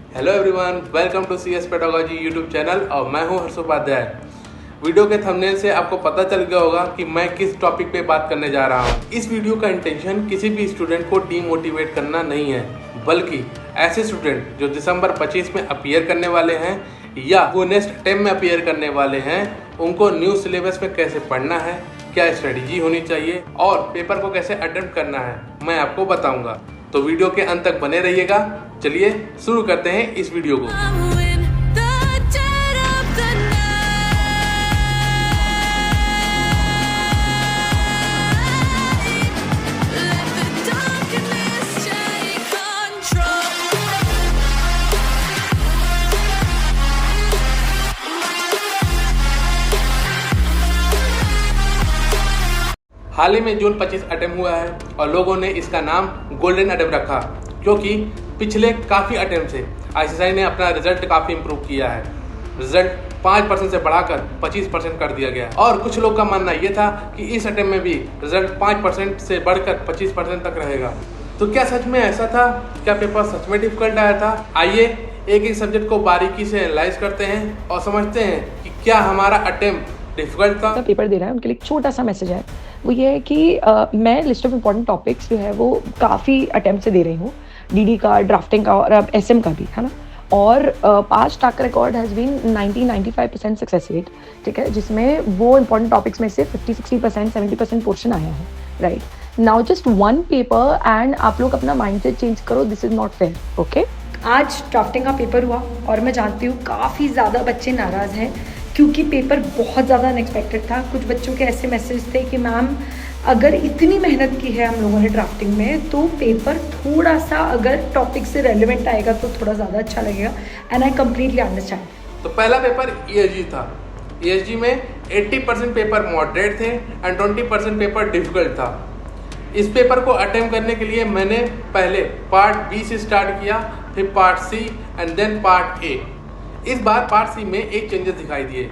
Hello everyone, welcome to CS pedagogy YouTube channel और मैं हूं हर्ष उपाध्याय। वीडियो के थंबनेल से आपको पता चल गया होगा कि मैं किस टॉपिक पे बात करने जा रहा हूं। इस वीडियो का इंटेंशन किसी भी स्टूडेंट को डीमोटिवेट करना नहीं है, बल्कि ऐसे स्टूडेंट जो दिसंबर 25 में अपीयर करने वाले हैं या वो नेक्स्ट अटेम्प्ट में अपीयर करने वाले हैं, उनको न्यू सिलेबस में कैसे पढ़ना है, क्या स्ट्रेटेजी होनी चाहिए और पेपर को कैसे अटेम्प्ट करना है, मैं आपको बताऊंगा। तो वीडियो के अंत तक बने रहिएगा। चलिए शुरू करते हैं इस वीडियो को। हाल ही में जून 25 अटेम्प्ट हुआ है और लोगों ने इसका नाम गोल्डन अटेम्प्ट रखा, क्योंकि पिछले काफ़ी अटेम्प्ट से आईसीएसआई ने अपना रिजल्ट काफ़ी इम्प्रूव किया है। रिजल्ट 5% से बढ़ाकर 25% कर दिया गया और कुछ लोग का मानना ये था कि इस अटेम्प्ट में भी रिजल्ट 5% से बढ़कर 25% तक रहेगा। तो क्या सच में ऐसा था? क्या पेपर सच में डिफिकल्ट आया था? आइए एक एक सब्जेक्ट को बारीकी से एनालाइज करते हैं और समझते हैं कि क्या हमारा अटेम्प्ट डिफिकल्ट था। पेपर दे रहा है उनके लिए एक छोटा सा मैसेज है, वो ये है कि मैं लिस्ट ऑफ इम्पॉर्टेंट टॉपिक्स जो है वो काफ़ी अटेम्प्ट से दे रही हूँ, डीडी का, ड्राफ्टिंग का और अब एसएम का भी, है ना। और past track record has been 90-95% success rate, ठीक है, जिसमें वो इम्पॉर्टेंट टॉपिक्स में से 50-60% 70% पोर्शन आया है, right. Now just one paper and आप लोग अपना माइंडसेट चेंज करो, this is not fair, okay. आज ड्राफ्टिंग का पेपर हुआ और मैं जानती हूँ काफ़ी ज़्यादा बच्चे नाराज़ हैं क्योंकि पेपर बहुत ज़्यादा अनएक्सपेक्टेड था। कुछ बच्चों के ऐसे मैसेज थे कि मैम अगर इतनी मेहनत की है हम लोगों ने ड्राफ्टिंग में तो पेपर थोड़ा सा अगर टॉपिक से रेलिवेंट आएगा तो थोड़ा ज़्यादा अच्छा लगेगा, एंड आई कम्प्लीटली अंडरस्टैंड। तो पहला पेपर ईएसजी था। ईएसजी में 80% पेपर मॉडरेट थे एंड 20% पेपर डिफिकल्ट था। इस पेपर को अटेम्प्ट करने के लिए मैंने पहले पार्ट बी से स्टार्ट किया, फिर part C and then part A. इस बार पार्ट सी में एक चेंजेस दिखाई दिए।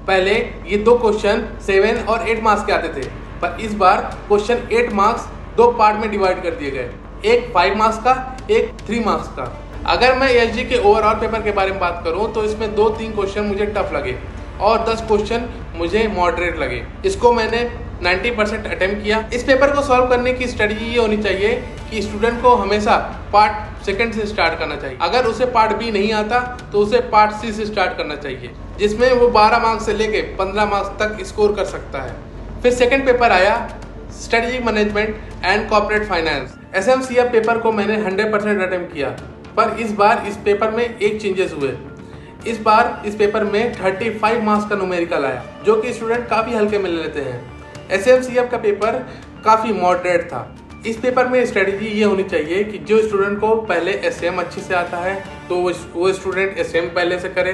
पहले ये दो क्वेश्चन 7 और 8 मार्क्स के आते थे, पर इस बार क्वेश्चन 8 मार्क्स दो पार्ट में डिवाइड कर दिए गए, एक 5 मार्क्स का, एक 3 मार्क्स का। अगर मैं एसजी के ओवरऑल पेपर के बारे में बात करूं तो इसमें 2-3 क्वेश्चन मुझे टफ लगे और 10 क्वेश्चन मुझे मॉडरेट लगे। इसको मैंने 90% अटेम्प्ट किया। इस पेपर को सॉल्व करने की स्ट्रेटजी ये होनी चाहिए कि स्टूडेंट को हमेशा पार्ट सेकंड से स्टार्ट करना चाहिए। अगर उसे पार्ट बी नहीं आता तो उसे पार्ट सी से स्टार्ट करना चाहिए, जिसमें वो 12 मार्क्स से लेके 15 मार्क्स तक स्कोर कर सकता है। फिर सेकंड पेपर आया strategic management and corporate finance. SMCF paper को मैंने 100% अटेम्प्ट किया, पर इस बार इस पेपर में एक चेंजेस हुए। इस बार इस पेपर में 35 मार्क्स का न्यूमेरिकल आया, जो कि स्टूडेंट काफ़ी हल्के में ले लेते हैं। एसएमसीएफ का पेपर काफ़ी मॉडरेट था। इस पेपर में स्ट्रेटजी ये होनी चाहिए कि जो स्टूडेंट को पहले एसएम अच्छे से आता है तो वो स्टूडेंट एसएम पहले से करे,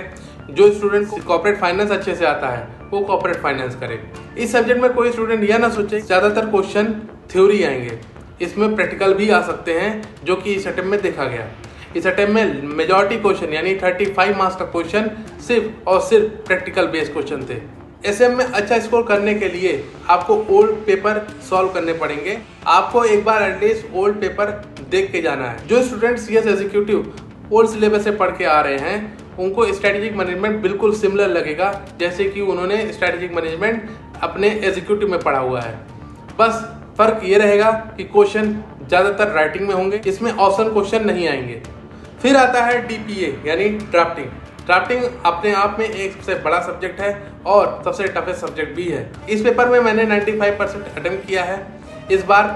जो स्टूडेंट को कॉर्पोरेट फाइनेंस अच्छे से आता है वो कॉर्पोरेट फाइनेंस करे। इस सब्जेक्ट में कोई स्टूडेंट यह ना सोचे ज़्यादातर क्वेश्चन थ्योरी आएंगे, इसमें प्रैक्टिकल भी आ सकते हैं, जो कि इस अटेम्प्ट में देखा गया। इस अटेम्प्ट में मेजॉरिटी क्वेश्चन यानी 35 मार्क्स का क्वेश्चन सिर्फ और सिर्फ प्रैक्टिकल बेस्ड क्वेश्चन थे। एसएम में अच्छा स्कोर करने के लिए आपको ओल्ड पेपर सॉल्व करने पड़ेंगे। आपको एक बार एटलीस्ट ओल्ड पेपर देख के जाना है। जो student CS executive old syllabus से पढ़ के आ रहे हैं उनको स्ट्रेटेजिक मैनेजमेंट बिल्कुल सिमिलर लगेगा जैसे कि उन्होंने स्ट्रेटेजिक मैनेजमेंट अपने एग्जीक्यूटिव में पढ़ा हुआ है। बस फर्क ये रहेगा कि क्वेश्चन ज़्यादातर राइटिंग में होंगे, इसमें ऑप्शन क्वेश्चन नहीं आएंगे। फिर आता है डीपीए यानी ड्राफ्टिंग। ड्राफ्टिंग अपने आप में एक सबसे बड़ा सब्जेक्ट है और सबसे टफेस्ट सब्जेक्ट भी है। इस पेपर में मैंने 95% अटेम्प्ट किया है। इस बार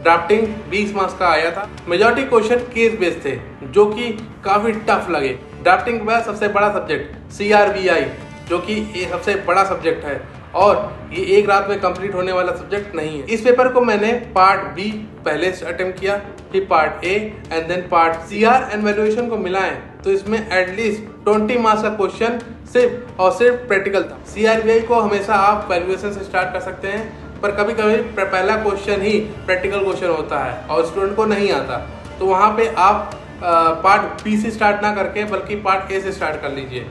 ड्राफ्टिंग 20 मार्क्स का आया था। मेजॉरिटी क्वेश्चन केस बेस्ड थे, जो कि काफ़ी टफ लगे। ड्राफ्टिंग के बाद सबसे बड़ा सब्जेक्ट CRBI, जो कि ये सबसे बड़ा सब्जेक्ट है और ये एक रात में कंप्लीट होने वाला सब्जेक्ट नहीं है। इस पेपर को मैंने पार्ट बी पहले से अटेम्प्ट किया, फिर part A and then part CR and valuation को मिलाएं तो इसमें एटलीस्ट 20 मार्क्स का क्वेश्चन सिर्फ और सिर्फ प्रैक्टिकल था। CRBI को हमेशा आप वैल्यूएशन से स्टार्ट कर सकते हैं, पर कभी कभी पहला क्वेश्चन ही प्रैक्टिकल क्वेश्चन होता है और स्टूडेंट को नहीं आता, तो वहाँ पे आप पार्ट बी से स्टार्ट ना करके बल्कि पार्ट ए से स्टार्ट कर लीजिए।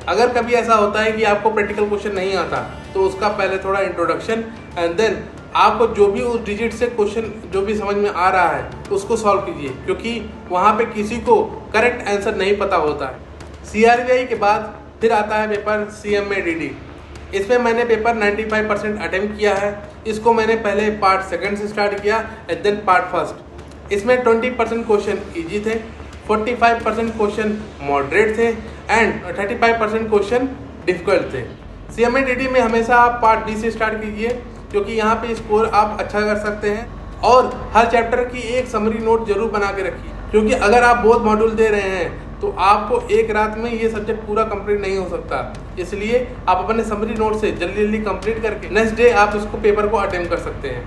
अगर कभी ऐसा होता है कि आपको प्रैक्टिकल क्वेश्चन नहीं आता तो उसका पहले थोड़ा इंट्रोडक्शन एंड देन आपको जो भी उस डिजिट से क्वेश्चन जो भी समझ में आ रहा है उसको सॉल्व कीजिए, क्योंकि वहाँ पे किसी को करेक्ट आंसर नहीं पता होता है। CRVI के बाद फिर आता है पेपर CMA-DD। इसमें मैंने पेपर 95% अटेम्प्ट किया है। इसको मैंने पहले पार्ट सेकंड से स्टार्ट किया एंड देन पार्ट फर्स्ट। इसमें 20% क्वेश्चन ईजी थे, 45% क्वेश्चन मॉडरेट थे एंड 35% क्वेश्चन डिफिकल्ट थे। CMA-DD में हमेशा आप पार्ट बी से स्टार्ट कीजिए, क्योंकि यहाँ पे स्कोर आप अच्छा कर सकते हैं। और हर चैप्टर की एक समरी नोट जरूर बना के रखिए, क्योंकि अगर आप बहुत मॉड्यूल दे रहे हैं तो आपको एक रात में ये सब्जेक्ट पूरा कंप्लीट नहीं हो सकता। इसलिए आप अपने समरी नोट से जल्दी जल्दी कंप्लीट करके नेक्स्ट डे आप इसको पेपर को अटेम्प्ट कर सकते हैं।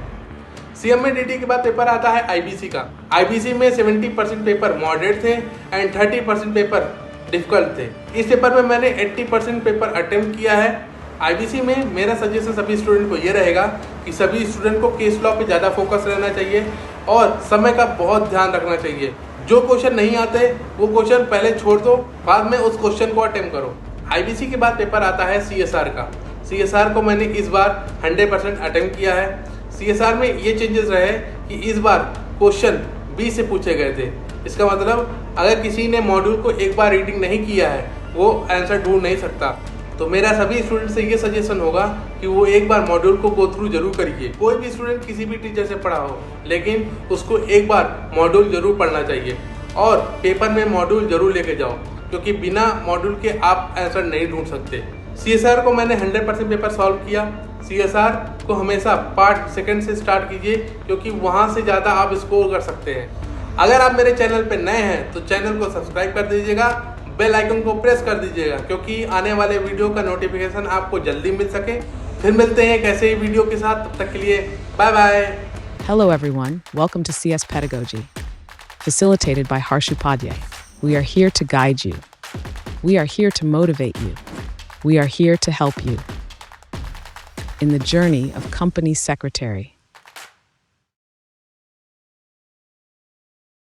CMA-DD के बाद पेपर आता है IBC का। IBC में 70% पेपर मॉडरेट थे एंड 30% पेपर डिफिकल्ट थे। इस पेपर में मैंने 80% पेपर अटेम्प्ट किया है। IBC में मेरा सजेशन सभी स्टूडेंट को ये रहेगा कि सभी स्टूडेंट को केस लॉ पे ज़्यादा फोकस रहना चाहिए और समय का बहुत ध्यान रखना चाहिए। जो क्वेश्चन नहीं आते वो क्वेश्चन पहले छोड़ दो, बाद में उस क्वेश्चन को अटेम्प्ट करो। IBC के बाद पेपर आता है CSR का। CSR को मैंने इस बार 100% अटेम्प्ट किया है। CSR में ये चेंजेस रहे कि इस बार क्वेश्चन B से पूछे गए थे। इसका मतलब अगर किसी ने मॉड्यूल को एक बार रीडिंग नहीं किया है वो आंसर ढूंढ नहीं सकता। तो मेरा सभी स्टूडेंट से ये सजेशन होगा कि वो एक बार मॉड्यूल को गो थ्रू जरूर करिए। कोई भी स्टूडेंट किसी भी टीचर से पढ़ा हो, लेकिन उसको एक बार मॉड्यूल जरूर पढ़ना चाहिए और पेपर में मॉड्यूल जरूर लेके जाओ, क्योंकि बिना मॉड्यूल के आप आंसर नहीं ढूंढ सकते। CSR को मैंने 100% पेपर सॉल्व किया। CSR को हमेशा पार्ट सेकंड से स्टार्ट कीजिए, क्योंकि वहाँ से ज़्यादा आप स्कोर कर सकते हैं। अगर आप मेरे चैनल पर नए हैं तो चैनल को सब्सक्राइब कर दीजिएगा, बेल आइकन को प्रेस कर दीजिएगा, क्योंकि आने वाले वीडियो का नोटिफिकेशन आपको जल्दी मिल सके। फिर मिलते हैं एक ऐसे ही वीडियो के साथ, तब तक के लिए bye bye. Hello everyone, welcome to CS Pedagogy, facilitated by Harsh Upadhyay. We are here to guide you. We are here to motivate you. We are here to help you in the journey of company secretary.